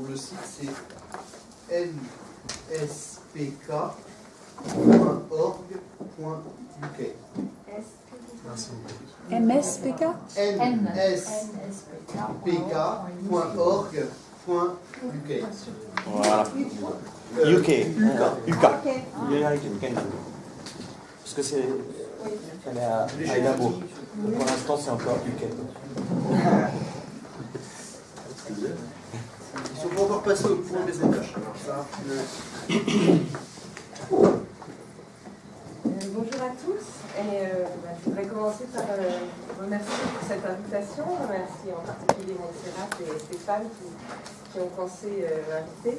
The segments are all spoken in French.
pour le site, c'est nspk.org.uk. MSPK nspk.org.uk. Voilà. UK. UK. Parce que c'est. Elle est à Édimbourg. Donc pour l'instant, c'est encore UK. Ils sont pas encore passés au point des étages. Bonjour à tous. Je voudrais commencer par remercier pour cette invitation. Je remercie en particulier Montserrat et Stéphane qui ont pensé m'inviter.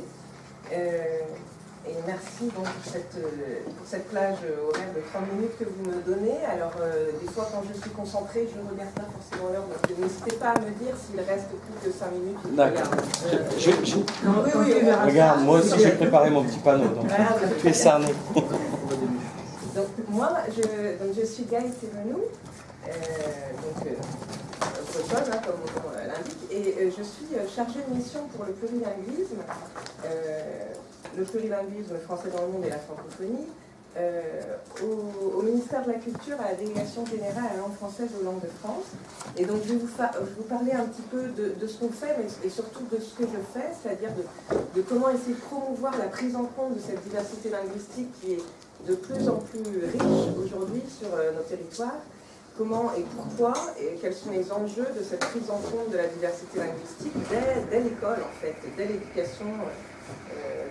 Et merci donc pour cette plage horaire de 30 minutes que vous me donnez. Alors, des fois, quand je suis concentrée, je ne regarde pas forcément l'heure. Donc, n'hésitez pas à me dire s'il reste plus que 5 minutes. D'accord. Oui, regarde, moi aussi, j'ai préparé mon petit panneau. Donc, tu es cerné. Donc, moi, je suis Gaëlle Thévenou, bretonne, comme mon nom l'indique, et je suis chargée de mission pour le plurilinguisme. Le plurilinguisme français dans le monde et la francophonie, au ministère de la Culture, à la délégation générale à la langue française aux langues de France. Et donc je vais vous parler un petit peu de ce qu'on fait, mais et surtout de ce que je fais, c'est-à-dire de comment essayer de promouvoir la prise en compte de cette diversité linguistique qui est de plus en plus riche aujourd'hui sur nos territoires. Comment et pourquoi, et quels sont les enjeux de cette prise en compte de la diversité linguistique dès l'école, en fait, dès l'éducation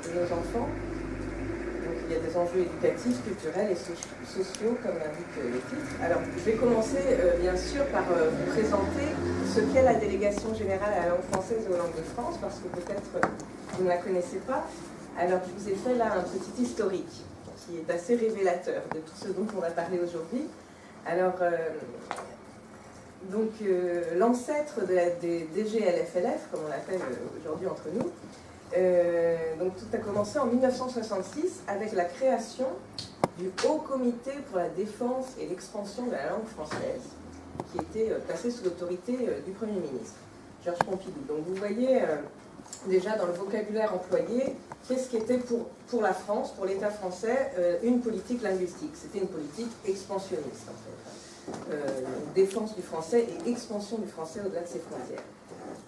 de nos enfants. Donc il y a des enjeux éducatifs, culturels et sociaux, comme l'indique le titre. Alors je vais commencer bien sûr par vous présenter ce qu'est la délégation générale à la langue française et aux langues de France, parce que peut-être vous ne la connaissez pas. Alors je vous ai fait là un petit historique qui est assez révélateur de tout ce dont on va parler aujourd'hui. Alors, l'ancêtre des DGLFLF, comme on l'appelle aujourd'hui entre nous, donc tout a commencé en 1966 avec la création du Haut Comité pour la défense et l'expansion de la langue française, qui était placé sous l'autorité du Premier ministre, Georges Pompidou. Donc vous voyez déjà dans le vocabulaire employé, qu'est-ce qui était pour la France, pour l'État français, une politique linguistique. C'était une politique expansionniste, en fait. Défense du français et expansion du français au-delà de ses frontières.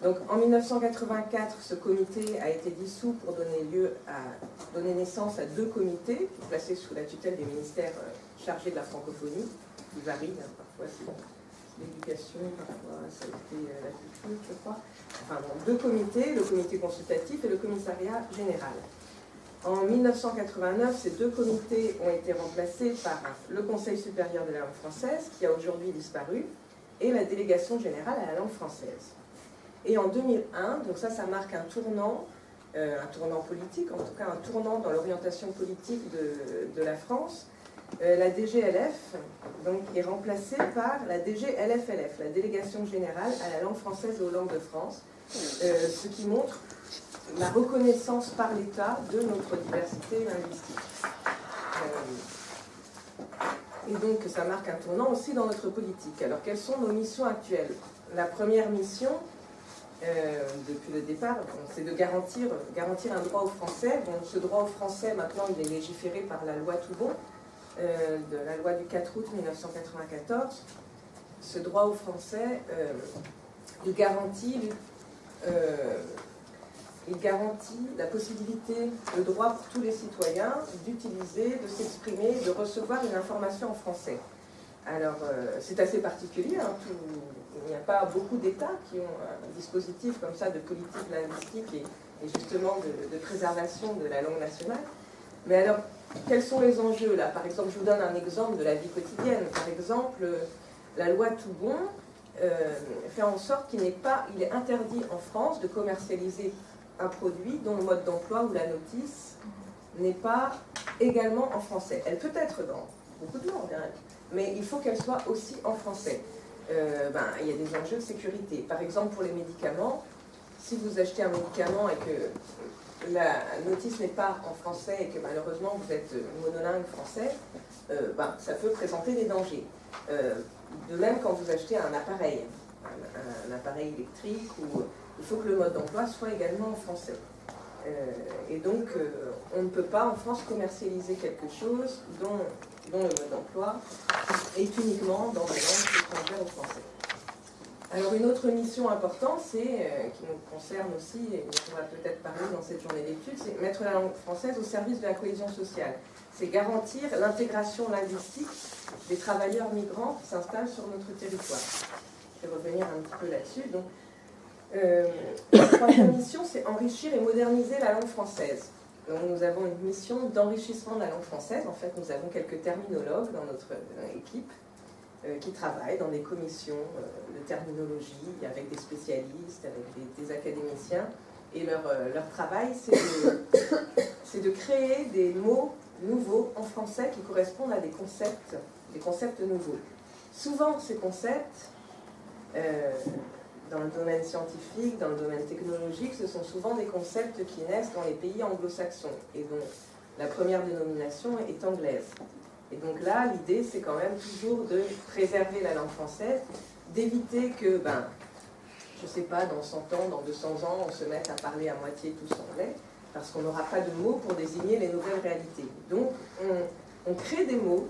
Donc en 1984, ce comité a été dissous pour donner naissance à 2 comités placés sous la tutelle des ministères chargés de la francophonie, qui varient, hein, parfois c'est l'éducation, parfois ça a été la culture, je crois. Enfin bon, 2 comités, le comité consultatif et le commissariat général. En 1989, ces 2 comités ont été remplacés par le Conseil supérieur de la langue française, qui a aujourd'hui disparu, et la délégation générale à la langue française. Et en 2001, donc ça marque un tournant politique, en tout cas un tournant dans l'orientation politique de la France. La DGLF donc, est remplacée par la DGLFLF, la délégation générale à la langue française et aux langues de France, ce qui montre la reconnaissance par l'État de notre diversité linguistique. Et donc ça marque un tournant aussi dans notre politique. Alors quelles sont nos missions actuelles? La première mission, depuis le départ, c'est de garantir un droit au français. Donc ce droit au français, maintenant, il est légiféré par la loi Toubon, de la loi du 4 août 1994. Ce droit au français, il garantit la possibilité, le droit pour tous les citoyens d'utiliser, de s'exprimer, de recevoir une information en français. Alors, c'est assez particulier, hein, il n'y a pas beaucoup d'États qui ont un dispositif comme ça de politique linguistique et justement de préservation de la langue nationale. Mais alors, quels sont les enjeux là? Par exemple, je vous donne un exemple de la vie quotidienne. Par exemple, la loi Toubon fait en sorte qu'il est interdit en France de commercialiser un produit dont le mode d'emploi ou la notice n'est pas également en français. Elle peut être dans beaucoup de langues, hein, mais il faut qu'elle soit aussi en français. Il y a des enjeux de sécurité. Par exemple, pour les médicaments, si vous achetez un médicament et que la notice n'est pas en français et que malheureusement vous êtes monolingue français, ça peut présenter des dangers. De même quand vous achetez un appareil électrique, il faut que le mode d'emploi soit également en français. Et donc, on ne peut pas en France commercialiser quelque chose dont le mode d'emploi est uniquement dans des langues étrangères au français. Alors une autre mission importante, qui nous concerne aussi, et on va peut-être parler dans cette journée d'études, c'est mettre la langue française au service de la cohésion sociale. C'est garantir l'intégration linguistique des travailleurs migrants qui s'installent sur notre territoire. Je vais revenir un petit peu là-dessus. Donc, la troisième mission, c'est enrichir et moderniser la langue française. Donc nous avons une mission d'enrichissement de la langue française. En fait, nous avons quelques terminologues dans notre équipe qui travaillent dans des commissions de terminologie avec des spécialistes, avec des académiciens. Et leur travail, c'est de créer des mots nouveaux en français qui correspondent à des concepts nouveaux. Souvent, ces concepts, dans le domaine scientifique, dans le domaine technologique, ce sont souvent des concepts qui naissent dans les pays anglo-saxons et dont la première dénomination est anglaise. Et donc là, l'idée, c'est quand même toujours de préserver la langue française, d'éviter que, je ne sais pas, dans 100 ans, dans 200 ans, on se mette à parler à moitié tous anglais, parce qu'on n'aura pas de mots pour désigner les nouvelles réalités. Donc, on crée des mots,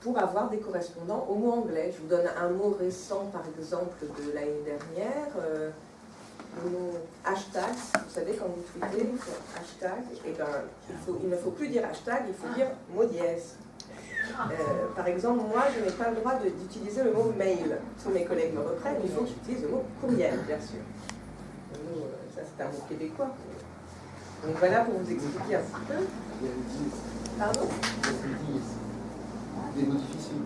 pour avoir des correspondants aux mots anglais. Je vous donne un mot récent, par exemple, de l'année dernière, le mot hashtag. Vous savez, quand vous tweetez, hashtag, il ne faut plus dire hashtag, il faut dire mot dièse. Par exemple, moi, je n'ai pas le droit d'utiliser le mot mail. Tous mes collègues me reprennent, il faut que j'utilise le mot courriel, bien sûr. Ça, c'est un mot québécois. Donc voilà pour vous expliquer un petit peu. Pardon ? Des mots difficiles.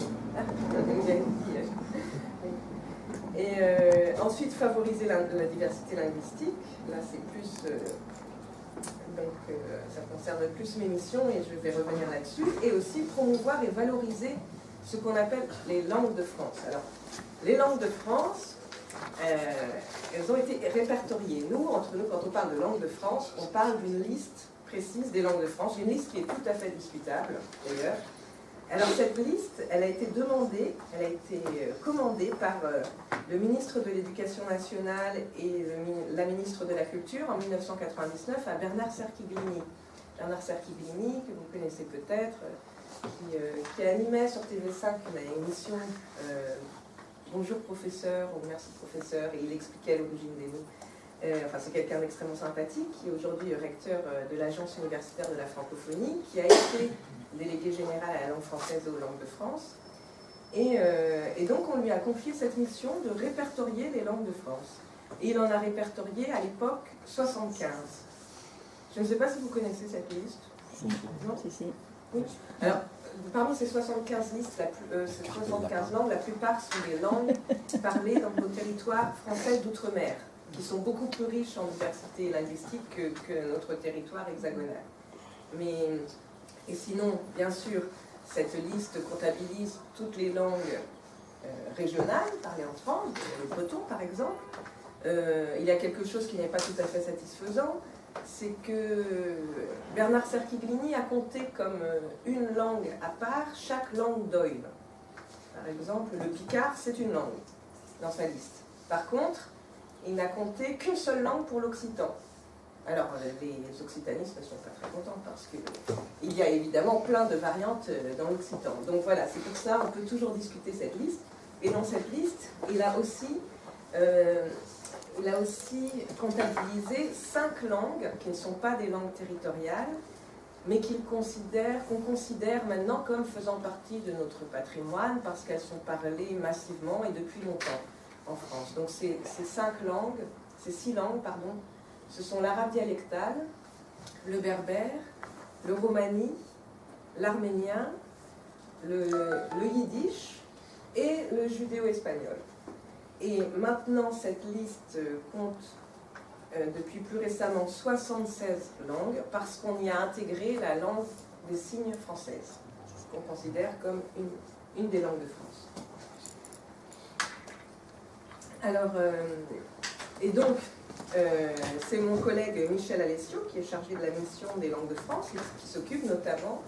Et ensuite, favoriser la diversité linguistique. Là, c'est plus... ça concerne plus mes missions et je vais revenir là-dessus. Et aussi promouvoir et valoriser ce qu'on appelle les langues de France. Alors, les langues de France, elles ont été répertoriées. Entre nous, quand on parle de langues de France, on parle d'une liste précise des langues de France, une liste qui est tout à fait discutable, d'ailleurs. Alors cette liste, elle a été demandée, elle a été commandée par le ministre de l'Éducation nationale et la ministre de la Culture en 1999 à Bernard Cerquiglini. Bernard Cerquiglini, que vous connaissez peut-être, qui animait sur TV5 une émission Bonjour professeur ou Merci professeur, et il expliquait l'origine des mots. C'est quelqu'un d'extrêmement sympathique qui est aujourd'hui recteur de l'Agence universitaire de la francophonie, qui a été délégué général à la langue française et aux langues de France. Et donc on lui a confié cette mission de répertorier les langues de France. Et il en a répertorié à l'époque 75. Je ne sais pas si vous connaissez cette liste. Non ? Si. Oui. Alors, parmi ces 75 listes, ces 75 langues, la plupart sont des langues parlées dans nos territoires français d'outre-mer, qui sont beaucoup plus riches en diversité linguistique que notre territoire hexagonal. Et sinon, bien sûr, cette liste comptabilise toutes les langues régionales parlées en France, le breton par exemple. Il y a quelque chose qui n'est pas tout à fait satisfaisant, c'est que Bernard Cerquiglini a compté comme une langue à part chaque langue d'Oïl. Par exemple, le picard, c'est une langue dans sa liste. Par contre, il n'a compté qu'une seule langue pour l'occitan. Alors, les occitanistes ne sont pas très contents parce qu'il y a évidemment plein de variantes dans l'occitan. Donc voilà, c'est pour ça qu'on peut toujours discuter cette liste. Et dans cette liste, il a aussi comptabilisé 5 langues qui ne sont pas des langues territoriales, mais qu'on considère maintenant comme faisant partie de notre patrimoine parce qu'elles sont parlées massivement et depuis longtemps en France. Donc ces 6 langues, ce sont l'arabe dialectal, le berbère, le romani, l'arménien, le yiddish et le judéo-espagnol. Et maintenant, cette liste compte depuis plus récemment 76 langues parce qu'on y a intégré la langue des signes française, qu'on considère comme une des langues de France. Alors, c'est mon collègue Michel Alessio qui est chargé de la mission des langues de France et qui s'occupe notamment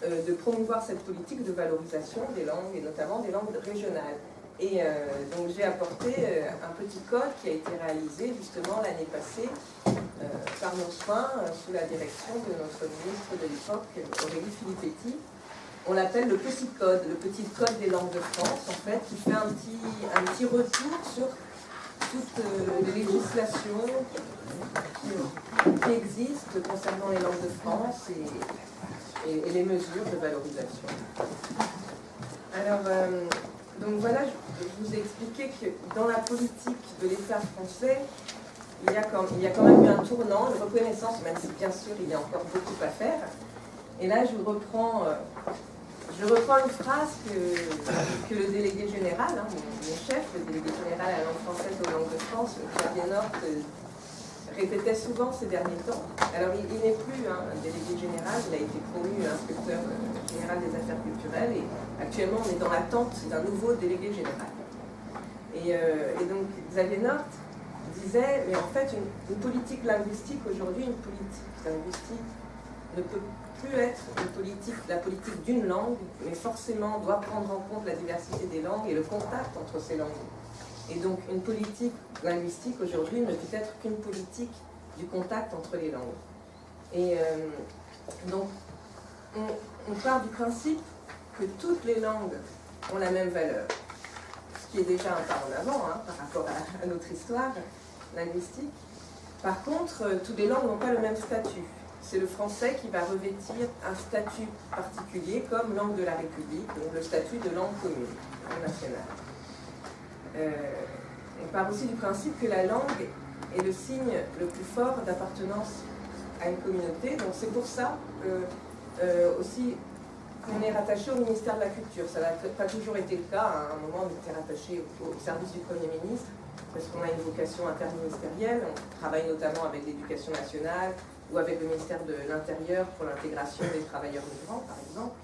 de promouvoir cette politique de valorisation des langues et notamment des langues régionales. Et donc j'ai apporté un petit code qui a été réalisé justement l'année passée par nos soins sous la direction de notre ministre de l'époque, Aurélie Filippetti. On l'appelle le petit code des langues de France, en fait, qui fait un petit retour sur toutes les législations qui existent concernant les langues de France et les mesures de valorisation. Alors, donc voilà, je vous ai expliqué que dans la politique de l'État français, il y a quand même eu un tournant, une reconnaissance, même si bien sûr il y a encore beaucoup à faire. Et là, je reprends une phrase que le délégué général, mon chef, le délégué général à la langue française aux langues de France, Xavier Nort, répétait souvent ces derniers temps. Alors, il n'est plus un délégué général, il a été promu inspecteur général des affaires culturelles et actuellement on est dans l'attente d'un nouveau délégué général. Et donc, Xavier Nort disait, mais en fait, une politique linguistique aujourd'hui, une politique linguistique ne peut plus être la politique d'une langue, mais forcément doit prendre en compte la diversité des langues et le contact entre ces langues. Et donc une politique linguistique aujourd'hui ne peut être qu'une politique du contact entre les langues. Et donc on part du principe que toutes les langues ont la même valeur, ce qui est déjà un pas en avant par rapport à notre histoire linguistique. Par contre, toutes les langues n'ont pas le même statut. C'est le français qui va revêtir un statut particulier comme langue de la République, donc le statut de langue commune, langue nationale. On part aussi du principe que la langue est le signe le plus fort d'appartenance à une communauté. Donc c'est pour ça aussi qu'on est rattaché au ministère de la Culture. Ça n'a pas toujours été le cas. À un moment, on était rattaché au service du Premier ministre parce qu'on a une vocation interministérielle. On travaille notamment avec l'Éducation nationale ou avec le ministère de l'Intérieur pour l'intégration des travailleurs migrants, par exemple.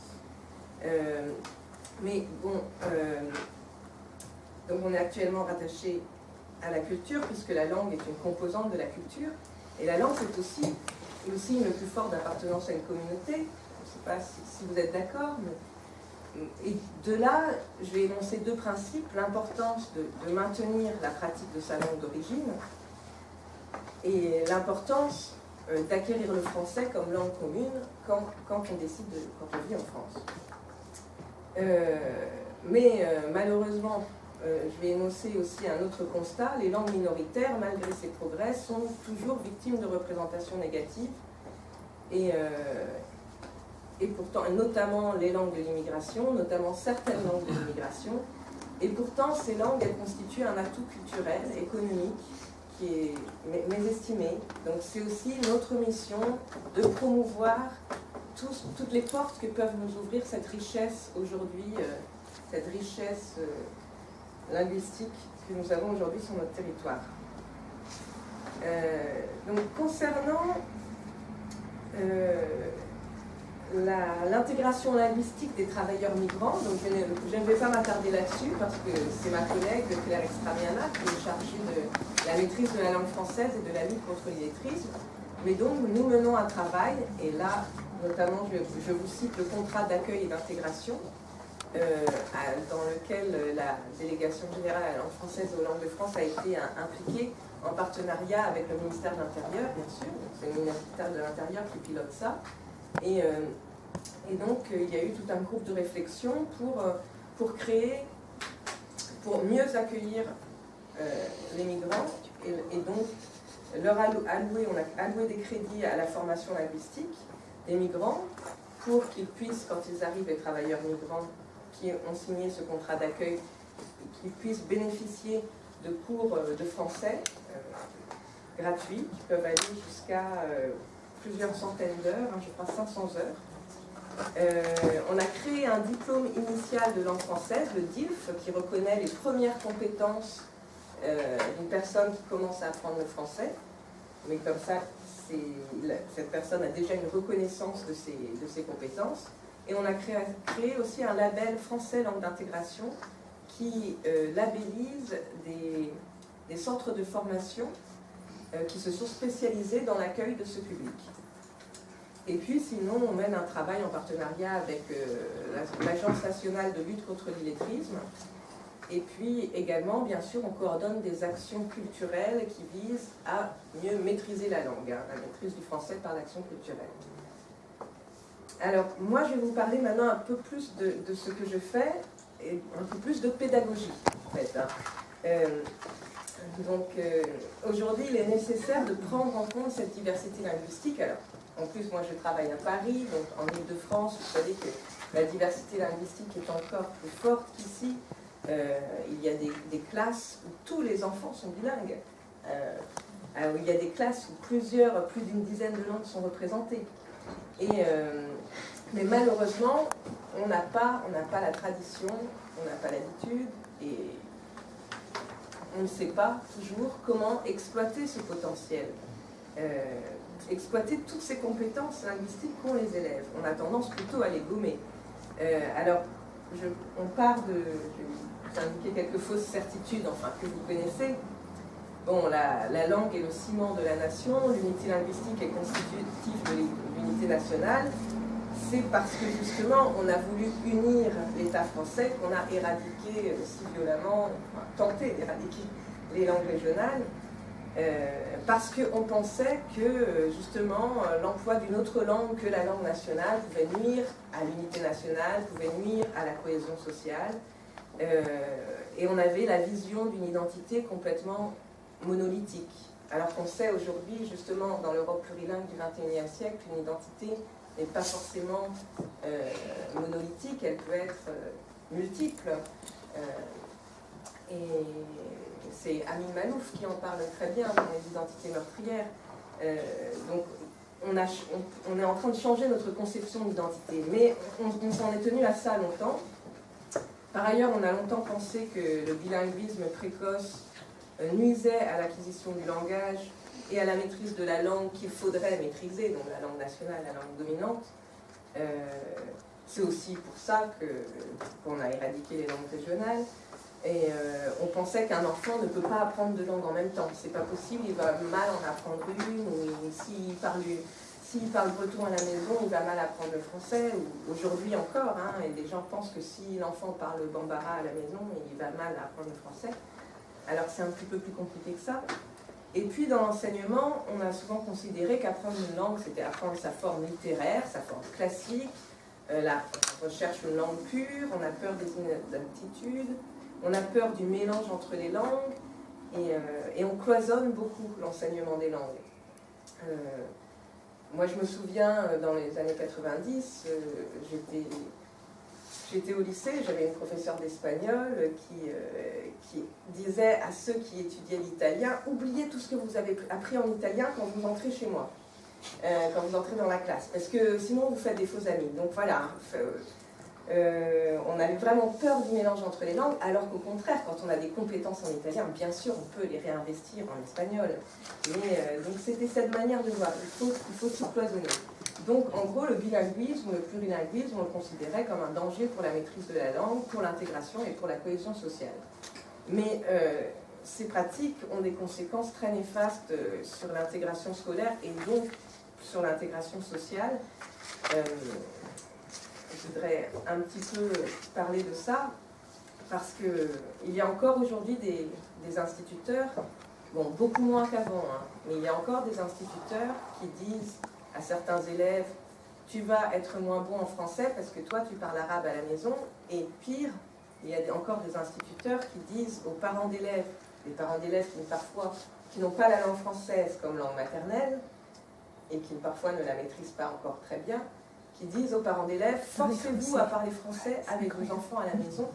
Mais bon, donc on est actuellement rattaché à la culture, puisque la langue est une composante de la culture. Et la langue, c'est aussi le signe le plus fort d'appartenance à une communauté. Je ne sais pas si vous êtes d'accord, mais... Et de là, je vais énoncer deux principes. L'importance de maintenir la pratique de sa langue d'origine et l'importance d'acquérir le français comme langue commune quand on vit en France. Mais malheureusement, je vais énoncer aussi un autre constat, les langues minoritaires, malgré ces progrès, sont toujours victimes de représentations négatives et pourtant, notamment les langues de l'immigration, notamment certaines langues de l'immigration, et pourtant ces langues, elles constituent un atout culturel, économique, qui est mésestimé. Donc c'est aussi notre mission de promouvoir toutes les portes que peuvent nous ouvrir cette richesse aujourd'hui, cette richesse linguistique que nous avons aujourd'hui sur notre territoire. Donc concernant l'intégration linguistique des travailleurs migrants, donc je ne vais pas m'attarder là-dessus parce que c'est ma collègue Claire Extramiana qui est chargée de la maîtrise de la langue française et de la lutte contre l'illettrisme. Mais donc nous menons un travail, et là notamment je vous cite le contrat d'accueil et d'intégration dans lequel la délégation générale à la langue française aux langues de France a été impliquée en partenariat avec le ministère de l'Intérieur, bien sûr. C'est le ministère de l'Intérieur qui pilote ça. Et donc, il y a eu tout un groupe de réflexion pour mieux accueillir les migrants et donc on a alloué des crédits à la formation linguistique des migrants pour qu'ils puissent, quand ils arrivent, les travailleurs migrants qui ont signé ce contrat d'accueil, qu'ils puissent bénéficier de cours de français gratuits qui peuvent aller jusqu'à plusieurs centaines d'heures, je crois 500 heures. On a créé un diplôme initial de langue française, le DILF, qui reconnaît les premières compétences d'une personne qui commence à apprendre le français. Mais comme ça, cette personne a déjà une reconnaissance de ses compétences. Et on a créé aussi un label français langue d'intégration qui labellise des centres de formation qui se sont spécialisés dans l'accueil de ce public. Et puis sinon, on mène un travail en partenariat avec l'Agence nationale de lutte contre l'illettrisme Et puis également, bien sûr, on coordonne des actions culturelles qui visent à mieux maîtriser la langue, hein, la maîtrise du français par l'action culturelle. Alors, moi, je vais vous parler maintenant un peu plus de ce que je fais, et un peu plus de pédagogie, en fait. Hein. Aujourd'hui, il est nécessaire de prendre en compte cette diversité linguistique. Alors, en plus, moi, je travaille à Paris, donc en Île-de-France, vous savez que la diversité linguistique est encore plus forte qu'ici. Il y a des classes où tous les enfants sont bilingues. Il y a des classes où plus d'une dizaine de langues sont représentées. Mais malheureusement, on n'a pas la tradition, on n'a pas l'habitude, et on ne sait pas toujours comment exploiter ce potentiel, exploiter toutes ces compétences linguistiques qu'ont les élèves. On a tendance plutôt à les gommer. Alors, on part de... Je vais vous indiquer quelques fausses certitudes, enfin, que vous connaissez. Bon, la langue est le ciment de la nation, l'unité linguistique est constitutive de l'unité nationale. C'est parce que justement, on a voulu unir l'État français qu'on a éradiqué si violemment, enfin, tenté d'éradiquer les langues régionales, parce qu'on pensait que justement l'emploi d'une autre langue que la langue nationale pouvait nuire à l'unité nationale, pouvait nuire à la cohésion sociale, et on avait la vision d'une identité complètement monolithique. Alors qu'on sait aujourd'hui, justement, dans l'Europe plurilingue du XXIe siècle, une identité n'est pas forcément monolithique, elle peut être multiple. Et c'est Amin Malouf qui en parle très bien dans les identités meurtrières. Donc on est en train de changer notre conception d'identité, mais on s'en est tenu à ça longtemps. Par ailleurs, on a longtemps pensé que le bilinguisme précoce nuisait à l'acquisition du langage et à la maîtrise de la langue qu'il faudrait maîtriser, donc la langue nationale, la langue dominante. C'est aussi pour ça qu'on a éradiqué les langues régionales. Et on pensait qu'un enfant ne peut pas apprendre deux langues en même temps. C'est pas possible, il va mal en apprendre une, ou s'il parle breton à la maison, il va mal apprendre le français, ou aujourd'hui encore, hein, et des gens pensent que si l'enfant parle bambara à la maison, il va mal apprendre le français. Alors c'est un petit peu plus compliqué que ça. Et puis dans l'enseignement, on a souvent considéré qu'apprendre une langue, c'était apprendre sa forme littéraire, sa forme classique. Là, on recherche une langue pure, on a peur des inaptitudes, on a peur du mélange entre les langues, et on cloisonne beaucoup l'enseignement des langues. Moi, je me souviens, dans les années 90, j'étais au lycée, j'avais une professeure d'espagnol qui disait à ceux qui étudiaient l'italien, oubliez tout ce que vous avez appris en italien quand vous entrez chez moi, quand vous entrez dans la classe, parce que sinon vous faites des faux amis. Donc voilà, on avait vraiment peur du mélange entre les langues, alors qu'au contraire, quand on a des compétences en italien, bien sûr, on peut les réinvestir en espagnol. Mais donc c'était cette manière de voir, il faut se cloisonner. Donc en gros, le bilinguisme ou le plurilinguisme, on le considérait comme un danger pour la maîtrise de la langue, pour l'intégration et pour la cohésion sociale. Mais ces pratiques ont des conséquences très néfastes sur l'intégration scolaire et donc sur l'intégration sociale. Je voudrais un petit peu parler de ça, parce qu'il y a encore aujourd'hui des instituteurs, bon, beaucoup moins qu'avant, hein, mais il y a encore des instituteurs qui disent à certains élèves, tu vas être moins bon en français parce que toi tu parles arabe à la maison, et pire, il y a encore des instituteurs qui disent aux parents d'élèves, les parents d'élèves qui n'ont pas la langue française comme langue maternelle, et qui parfois ne la maîtrisent pas encore très bien, qui disent aux parents d'élèves, forcez-vous à parler français avec vos enfants à la maison,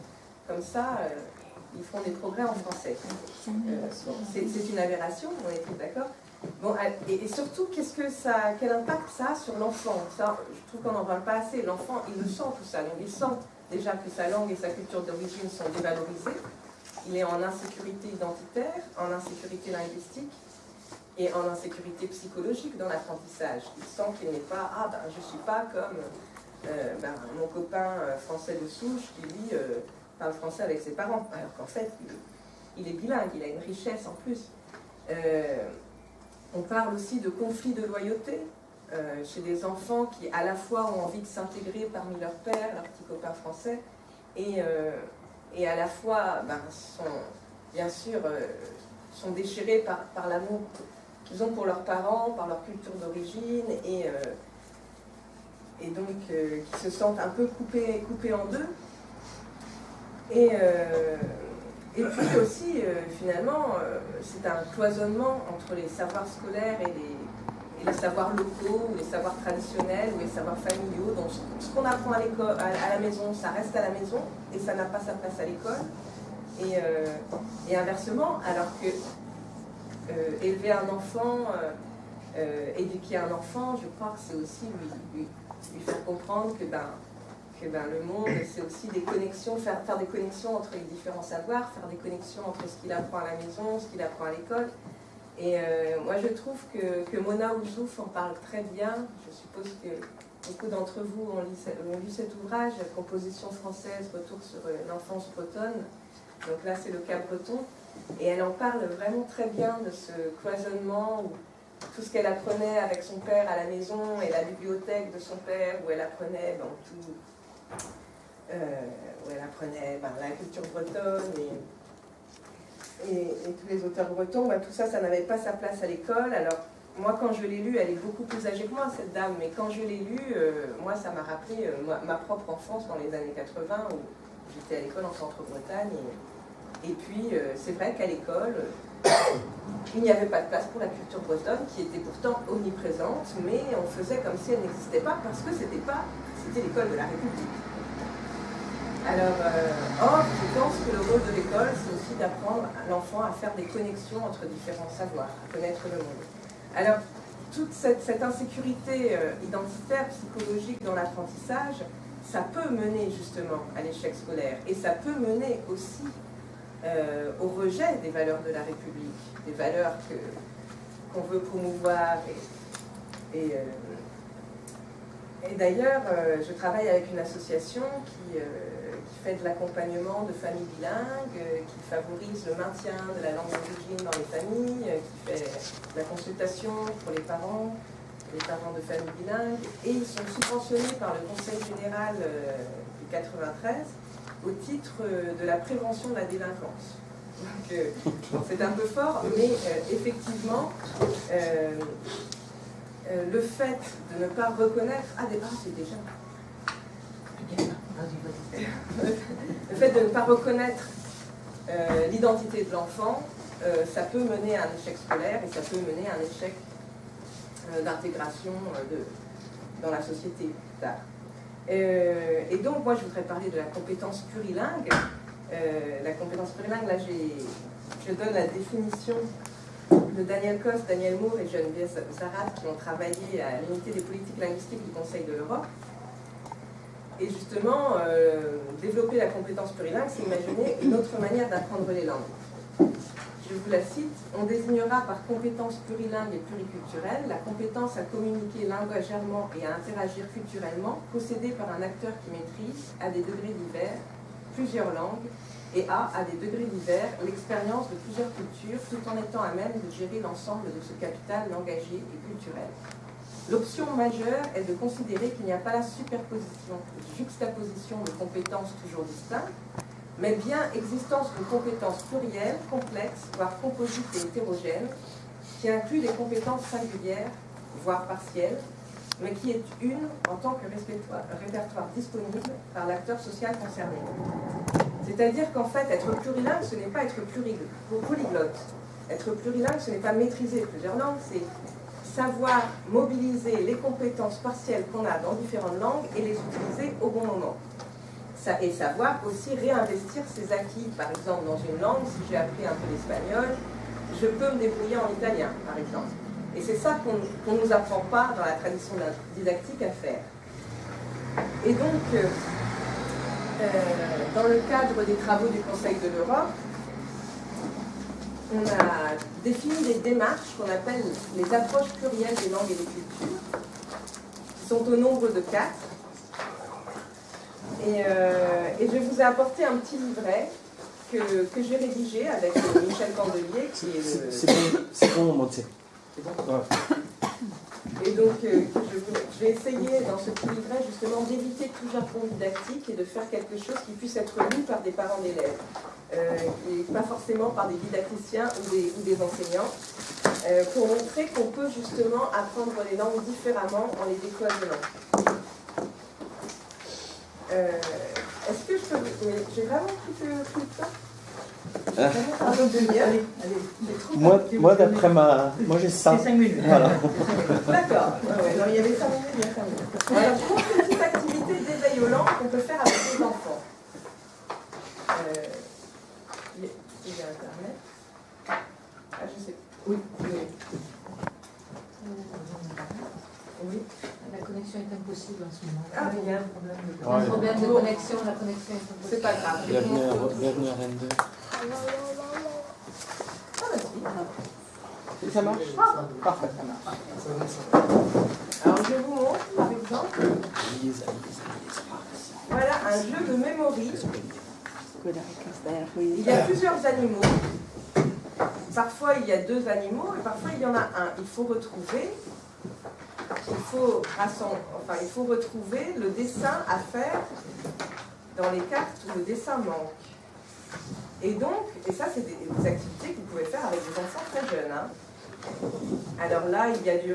comme ça ils feront des progrès en français. C'est une aberration, on est tous d'accord. Bon, et surtout, quel impact ça a sur l'enfant? Ça, je trouve qu'on n'en parle pas assez. L'enfant, il le sent tout ça. Donc il sent déjà que sa langue et sa culture d'origine sont dévalorisées. Il est en insécurité identitaire, en insécurité linguistique et en insécurité psychologique dans l'apprentissage. Il sent qu'il n'est pas, je ne suis pas comme mon copain français de souche qui, lui, parle français avec ses parents. Alors qu'en fait, il est bilingue, il a une richesse en plus. On parle aussi de conflits de loyauté chez des enfants qui à la fois ont envie de s'intégrer parmi leurs pairs, leurs petits copains français, et et à la fois sont, bien sûr, sont déchirés par l'amour qu'ils ont pour leurs parents, par leur culture d'origine, et donc qui se sentent un peu coupés en deux. Et puis aussi, finalement, c'est un cloisonnement entre les savoirs scolaires et les savoirs locaux, ou les savoirs traditionnels, ou les savoirs familiaux. Donc ce qu'on apprend à l'école, à la maison, ça reste à la maison, et ça n'a pas sa place à l'école. Et inversement, alors que élever un enfant, éduquer un enfant, je crois que c'est aussi lui faire comprendre que le monde, c'est aussi des connexions, faire des connexions entre les différents savoirs, faire des connexions entre ce qu'il apprend à la maison, ce qu'il apprend à l'école. Et moi, je trouve que Mona Ouzouf en parle très bien. Je suppose que beaucoup d'entre vous ont lu cet ouvrage, Composition française, retour sur l'enfance bretonne. Donc là, c'est le cas breton. Et elle en parle vraiment très bien de ce cloisonnement où tout ce qu'elle apprenait avec son père à la maison et la bibliothèque de son père, où elle apprenait la culture bretonne et tous les auteurs bretons, tout ça, ça n'avait pas sa place à l'école. Alors, moi, quand je l'ai lu, elle est beaucoup plus âgée que moi, cette dame, mais quand je l'ai lu, moi, ça m'a rappelé ma propre enfance dans les années 80, où j'étais à l'école en Centre-Bretagne. Et puis, c'est vrai qu'à l'école, il n'y avait pas de place pour la culture bretonne, qui était pourtant omniprésente, mais on faisait comme si elle n'existait pas, parce que c'était l'école de la République. Alors, or, je pense que le rôle de l'école, c'est aussi d'apprendre l'enfant à faire des connexions entre différents savoirs, à connaître le monde. Alors, toute cette insécurité identitaire, psychologique dans l'apprentissage, ça peut mener justement à l'échec scolaire, et ça peut mener aussi au rejet des valeurs de la République, des valeurs qu'on veut promouvoir. Et d'ailleurs, je travaille avec une association qui fait de l'accompagnement de familles bilingues, qui favorise le maintien de la langue d'origine dans les familles, qui fait de la consultation pour les parents de familles bilingues, et ils sont subventionnés par le Conseil général du 93 au titre de la prévention de la délinquance. Donc, c'est un peu fort, mais effectivement, le fait de ne pas reconnaître... c'est déjà... Le fait de ne pas reconnaître l'identité de l'enfant, ça peut mener à un échec scolaire et ça peut mener à un échec d'intégration dans la société plus tard. Et donc, moi, je voudrais parler de la compétence plurilingue. La compétence plurilingue, là, je donne la définition de Daniel Coste, Daniel Moore et Geneviève Zarat, qui ont travaillé à l'unité des politiques linguistiques du Conseil de l'Europe. Et justement, développer la compétence plurilingue, c'est imaginer une autre manière d'apprendre les langues. Je vous la cite: on désignera par compétence plurilingue et pluriculturelle la compétence à communiquer langagèrement et à interagir culturellement, possédée par un acteur qui maîtrise, à des degrés divers, plusieurs langues, et à des degrés divers, l'expérience de plusieurs cultures, tout en étant à même de gérer l'ensemble de ce capital langagier et culturel. L'option majeure est de considérer qu'il n'y a pas la superposition, juxtaposition de compétences toujours distinctes, mais bien existence de compétences plurielles, complexes, voire composites et hétérogènes, qui incluent des compétences singulières, voire partielles, mais qui est une en tant que répertoire disponible par l'acteur social concerné. C'est-à-dire qu'en fait, être plurilingue, ce n'est pas être polyglotte. Être plurilingue, ce n'est pas maîtriser plusieurs langues, c'est savoir mobiliser les compétences partielles qu'on a dans différentes langues et les utiliser au bon moment. Et savoir aussi réinvestir ses acquis. Par exemple, dans une langue, si j'ai appris un peu l'espagnol, je peux me débrouiller en italien, par exemple. Et c'est ça qu'on ne nous apprend pas dans la tradition didactique à faire. Et donc, dans le cadre des travaux du Conseil de l'Europe, on a défini des démarches qu'on appelle les approches plurielles des langues et des cultures, qui sont au nombre de 4. Et je vous ai apporté un petit livret que j'ai rédigé avec Michel Candelier, qui est le... C'est bon, Monté. C'est bon. Ouais. Et donc, je vais essayer dans ce petit livret justement d'éviter tout jargon didactique et de faire quelque chose qui puisse être lu par des parents d'élèves, et pas forcément par des didacticiens ou des enseignants, pour montrer qu'on peut justement apprendre les langues différemment en les décloisonnant. Est-ce que je peux... J'ai vraiment tout le temps. Moi d'après moi j'ai ça. C'est 5 minutes. Voilà. D'accord. Ouais, non, il y avait 5 minutes, il y a 5 minutes. Alors, je montre une petite activité d'éveil aux langues qu'on peut faire avec les enfants. Il y a Internet. Ah, je sais. Oui. Oui. La connexion est impossible en ce moment. Ah, il y a un problème de, Ouais. un problème de connexion, la connexion est impossible. C'est pas grave. Bienvenue à Rennes 2. Ah, vas-y. Ça marche? Parfait, ça marche. Alors, je vous montre, par exemple, voilà un jeu de memory. Il y a plusieurs animaux. Parfois, il y a 2 animaux et parfois, il y en a un. Il faut retrouver le dessin à faire dans les cartes où le dessin manque. Et donc, et ça, c'est des activités que vous pouvez faire avec des enfants très jeunes. Hein. Alors là, il y a du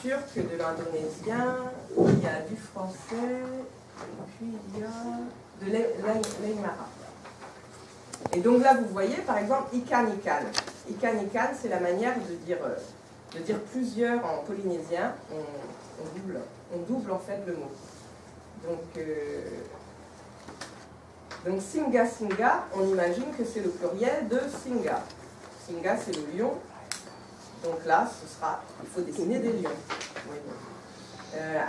turc, de l'indonésien, il y a du français, et puis il y a de l'aymara. Et donc là, vous voyez, par exemple, ikan ikan. Ikan ikan, c'est la manière de dire plusieurs en polynésien. On double en fait le mot. Donc singa singa, on imagine que c'est le pluriel de singa. Singa, c'est le lion. Donc là, il faut dessiner des lions.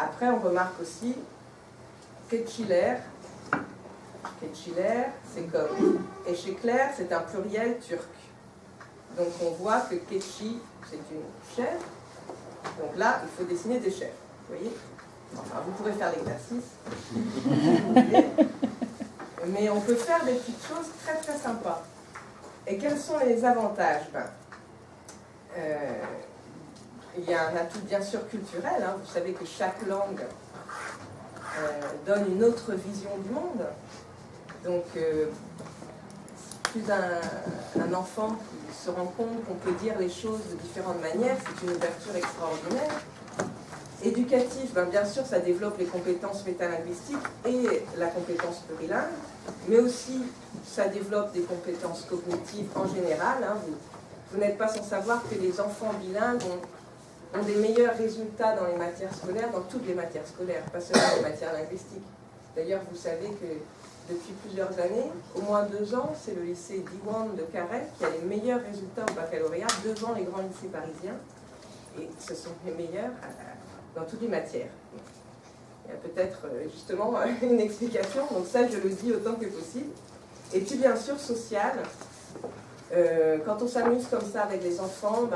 Après, on remarque aussi keçiler. Keçiler, c'est comme eşekler, c'est un pluriel turc. Donc on voit que keçi, c'est une chèvre. Donc là, il faut dessiner des chèvres. Vous voyez? Enfin, vous pourrez faire l'exercice. Mais on peut faire des petites choses très très sympas. Et quels sont les avantages? Il y a un atout bien sûr culturel. Hein. Vous savez que chaque langue donne une autre vision du monde. Donc, plus un enfant qui se rend compte qu'on peut dire les choses de différentes manières, c'est une ouverture extraordinaire. Éducatif, bien sûr, ça développe les compétences métalinguistiques et la compétence plurilingue, mais aussi ça développe des compétences cognitives en général. Hein. Vous n'êtes pas sans savoir que les enfants bilingues ont des meilleurs résultats dans les matières scolaires, dans toutes les matières scolaires, pas seulement les matières linguistiques. D'ailleurs, vous savez que depuis plusieurs années, au moins 2 ans, c'est le lycée Diwan de Carhaix qui a les meilleurs résultats au baccalauréat devant les grands lycées parisiens. Et ce sont les meilleurs dans toutes les matières. Il y a peut-être justement une explication, donc ça je le dis autant que possible. Et puis bien sûr, social. Quand on s'amuse comme ça avec les enfants,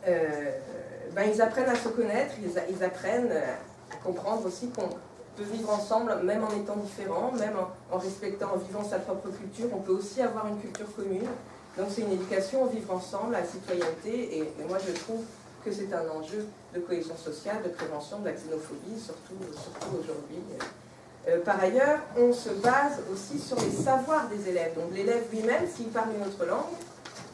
ils apprennent à se connaître, ils apprennent à comprendre aussi qu'on peut vivre ensemble, même en étant différents, même en respectant, en vivant sa propre culture. On peut aussi avoir une culture commune. Donc c'est une éducation au vivre ensemble, à la citoyenneté, et moi je trouve que c'est un enjeu de cohésion sociale, de prévention de la xénophobie, surtout aujourd'hui. Par ailleurs, on se base aussi sur les savoirs des élèves. Donc l'élève lui-même, s'il parle une autre langue,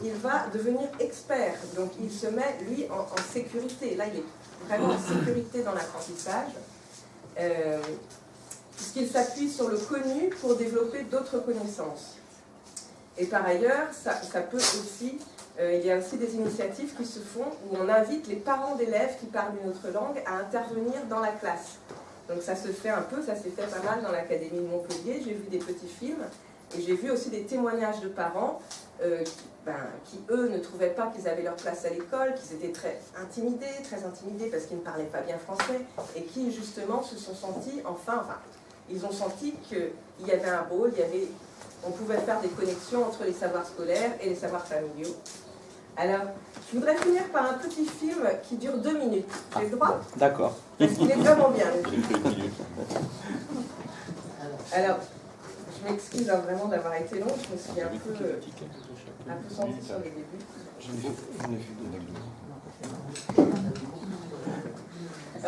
il va devenir expert. Donc il se met, lui, en sécurité. Là, il est vraiment en sécurité dans l'apprentissage, puisqu'il s'appuie sur le connu pour développer d'autres connaissances. Et par ailleurs, ça peut aussi... il y a aussi des initiatives qui se font où on invite les parents d'élèves qui parlent une autre langue à intervenir dans la classe. Donc ça se fait un peu, ça s'est fait pas mal dans l'Académie de Montpellier. J'ai vu des petits films et j'ai vu aussi des témoignages de parents qui, eux, ne trouvaient pas qu'ils avaient leur place à l'école, qu'ils étaient très intimidés parce qu'ils ne parlaient pas bien français et qui, justement, se sont sentis, ils ont senti qu'il y avait un rôle, on pouvait faire des connexions entre les savoirs scolaires et les savoirs familiaux. Alors, je voudrais finir par un petit film qui dure 2 minutes. J'ai le droit? D'accord. Parce qu'il est vraiment bien. Le film. Alors, je m'excuse vraiment d'avoir été long. Je me suis un peu sentie sur les débuts.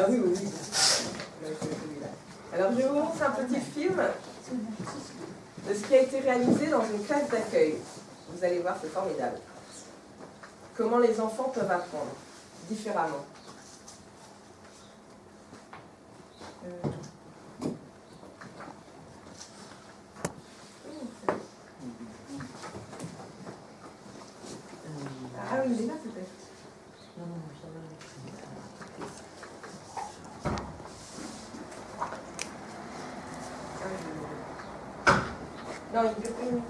Ah oui, oui, oui. Ouais, c'est celui-là. Alors, je vous montre un petit film de ce qui a été réalisé dans une classe d'accueil. Vous allez voir, c'est formidable. Comment les enfants peuvent apprendre différemment. Ah oui, il est là peut-être. Non, non, ça Non, il veut pas.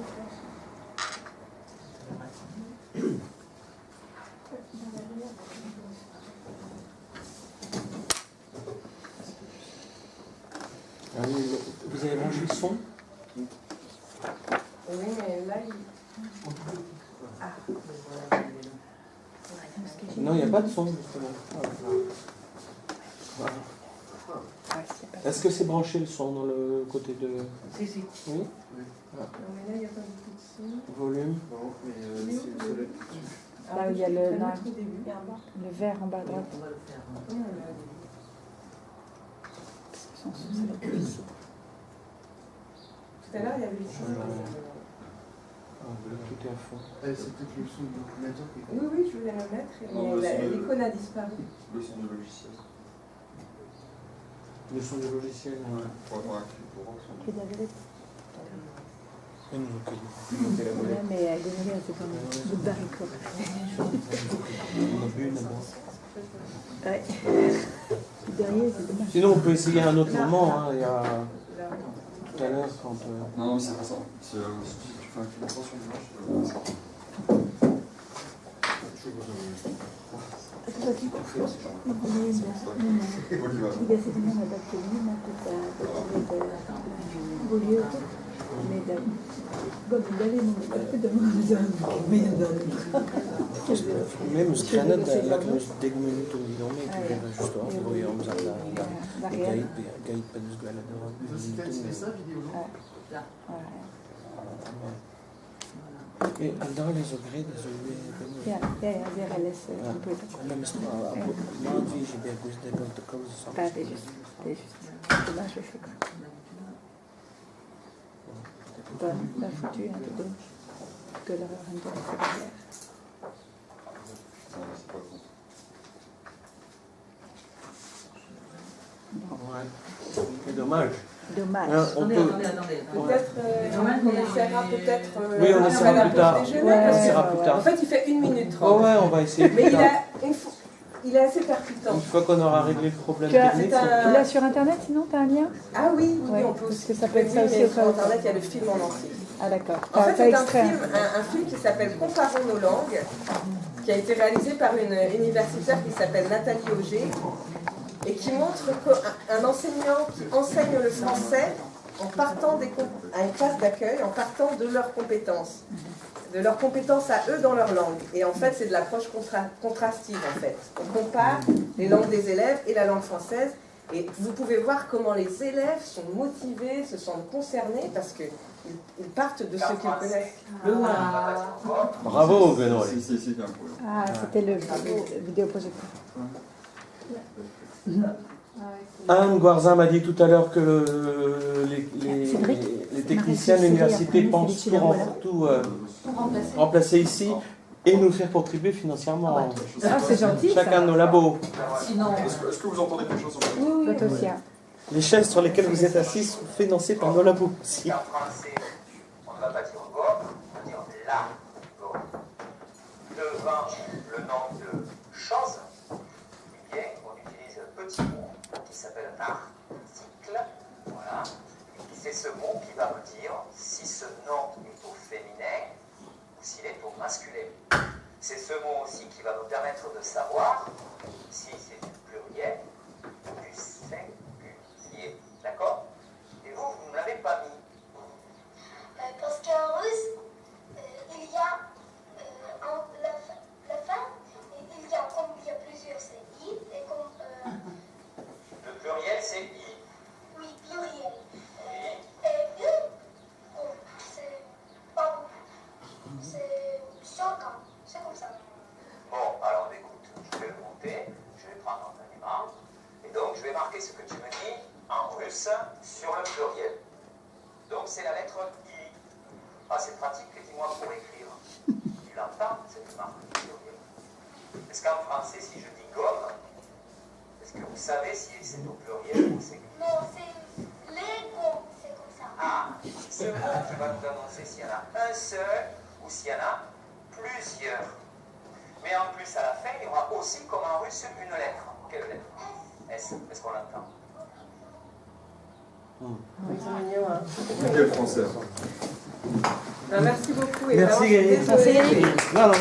Vous avez branché le son? Oui, mais là, il... Ah. Non, il n'y a pas de son, justement. Voilà. Est-ce que c'est branché le son dans le côté de... Si, si. Oui. Non, mais là, il n'y a pas beaucoup de son. Volume. Non, mais c'est le soleil. Ah, Là où il y a le, mettre au début. le vert en bas à droite. On va le faire. Comment on l'a au début? Son son, c'est la publicité. Tout à l'heure, il y avait le son. Ah, tout est à fond. C'est peut-être le son du documentaire qui est... Oui, oui, je voulais le mettre, mais l'icône a disparu. Le son du logiciel. Le son du logiciel. Pour avoir un clip pour voir son. Qui est d'Averitt. Ouais, mais elle est désolée, elle fait comme un bout de baricot. On a bu d'abord. Ouais. Derrière, c'est dommage. Sinon, on peut essayer à un autre moment. Hein. Il y a tout à l'heure quand. Non, non, c'est pas ça. Si tu fais un clip pour sur le dimanche, Même ce كانت لكن ديك منوت اليوم كيفاش جوستو ويوم زعما جايب بالنسبه على C'est ça, vidéo, non? Et عندها لي زوغري Ja, weer les computer. même ما في جي بيان كوز ديك كوز Pas des juste. Dommage, je fais quoi. Bon, la foutue un peu gauche. Que leur intéresse derrière. non, c'est pas con. Ouais. C'est dommage. Dommage. Hein, on peut... Attendez. Peut-être on essaiera peut-être. Oui, on essaiera plus tard. Déjeuner, On parce que- essaiera plus tard. En fait, il fait 1 minute 30. Oh ouais, on va essayer Mais plus tard. il est assez percutant. Une fois qu'on aura réglé le problème Tu as- technique. Tu l'as sur internet sinon, t'as un lien? Ah oui, oui, Ouais, on peut parce aussi. que ça peut être ça Oui, aussi mais au cas sur où. Internet, il y a le film en entier. Ah d'accord. En fait, T'as c'est extrait. un film qui s'appelle Comparons nos langues, qui a été réalisé par une universitaire qui s'appelle Nathalie Auger, et qui montre qu'un enseignant qui enseigne le français en partant à une classe d'accueil, en partant de leurs compétences à eux dans leur langue. Et en fait, c'est de l'approche contrastive, en fait. On compare les langues des élèves et la langue française, et vous pouvez voir comment les élèves sont motivés, se sentent concernés, parce qu'ils partent de ce qu'ils connaissent. Bravo, Benoît. Si, bien pour Ah, c'était le vidéoprojecteur. Anne Guarzin m'a dit tout à l'heure que Cédric, les techniciens de l'université Marie, pensent Cédric, voilà. tout Pour remplacer. remplacer ici et nous faire contribuer financièrement. Ah, c'est gentil. Chacun de nos labos. Sinon, Est-ce que vous entendez quelque chose sur le Oui, oui. Toi aussi. Hein. Les chaises sur lesquelles vous êtes assis sont financées par nos labos aussi. En français, on ne va pas dire go, on va dire la go. Devant le nom de chose, eh bien, on utilise un petit mot qui s'appelle article. Voilà. C'est ce mot qui va me dire si ce nom est au féminin ou s'il est au masculin. C'est ce mot aussi qui va me permettre de savoir si c'est du pluriel ou du singulier. D'accord? Et vous ne l'avez pas mis. Parce qu'en russe, il y a la fin, il y a comme il y a plusieurs, c'est I, et comme Le pluriel, c'est I. oui, pluriel. Oui. Et U, oh, c'est pas beaucoup. C'est 50, c'est comme ça. Bon, alors écoute, je vais le monter, je vais prendre un élément. Et donc, marquer ce que tu me dis en russe sur le pluriel. Donc c'est la lettre I. Ah, c'est pratique, dis-moi pour écrire. Tu l'entends, cette marque pluriel? Est-ce qu'en français, si je dis gomme, est-ce que vous savez si c'est au pluriel ou c'est... Non, c'est les gommes, c'est comme ça. Ah, ce mot qui va nous annoncer s'il y en a un seul ou s'il y en a plusieurs. Mais en plus, à la fin, il y aura aussi, comme en russe, une lettre. Quelle lettre? S. Est-ce qu'on l'entend? Ils sont mignons, hein. Quel français. Ben, merci beaucoup. Et Merci, vraiment, je suis Gaëlle. désolée. Non, non.